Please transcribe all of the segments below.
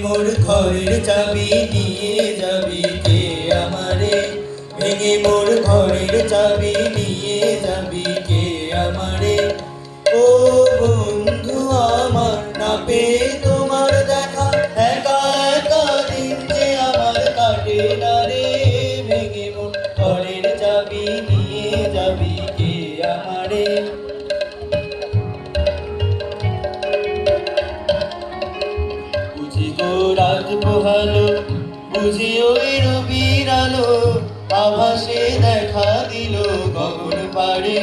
মোর ঘরের চাবি নিয়ে যাবি কে আমারে, ভেঙে মোর ঘরের চাবি নিয়ে যাবি কে আমারে। ও বন্ধু আমার, না পেয়ে তোমার দেখা, একা একা দিন যে আমার কাটে না রে। ভেঙে মোর ঘরের চাবি নিয়ে যাবি কে আমারে। বুঝি গো রাত পোহালো, বুঝি ওই রবির আলো, আভাসে দেখা দিল গগন পাড়ে।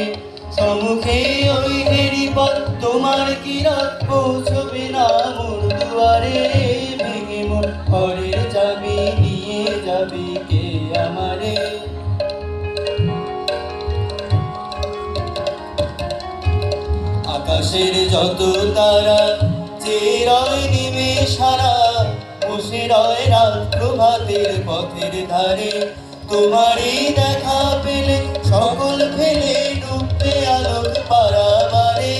সম্মুখে ওই হেরি পথ, তোমার কি রাত পৌঁছবে না মোর দুয়ারে। ভেঙে মোর ঘরের চাবি নিয়ে যাবি কে আমারে। আকাশের যত তারা চেয়ে রয় নিমেষহারা, বসে রয় রাত প্রভাতের পথের ধারে। তোমারই দেখা পেলে সকল ফেলে ডুবতে আলোক পারাবারে।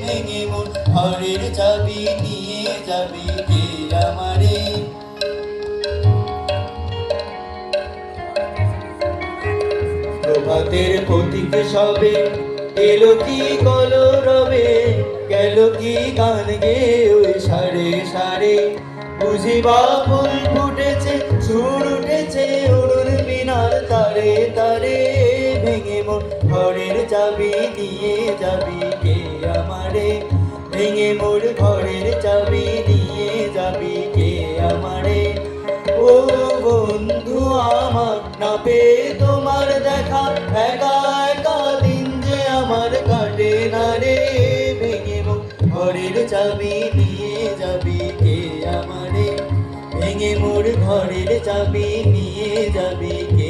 ভেঙে মোর ঘরের চাবি নিয়ে যাবি কে আমারে। প্রভাতের প্রতীক সবে এলো কি কলরবে, গেল কি গান গে ওই সারে সারে। বুঝিবা ফুল ফুটেছে, সুর উঠেছে অরুণ বিনার তারে তারে। ভেঙে মোর ঘরের চাবি নিয়ে যাবি কে আমারে, ভেঙে মোর ঘরের চাবি নিয়ে যাবি কে আমারে। ও বন্ধু আমার, না পেয়ে তোমার দেখা, একা একা দিন যে আমার কাটে না রে। ভেঙে মোর ঘরের চাবি নিয়ে যাবি কে আমারে, ভেঙে মোর ঘরের চাবি নিয়ে যাবি কে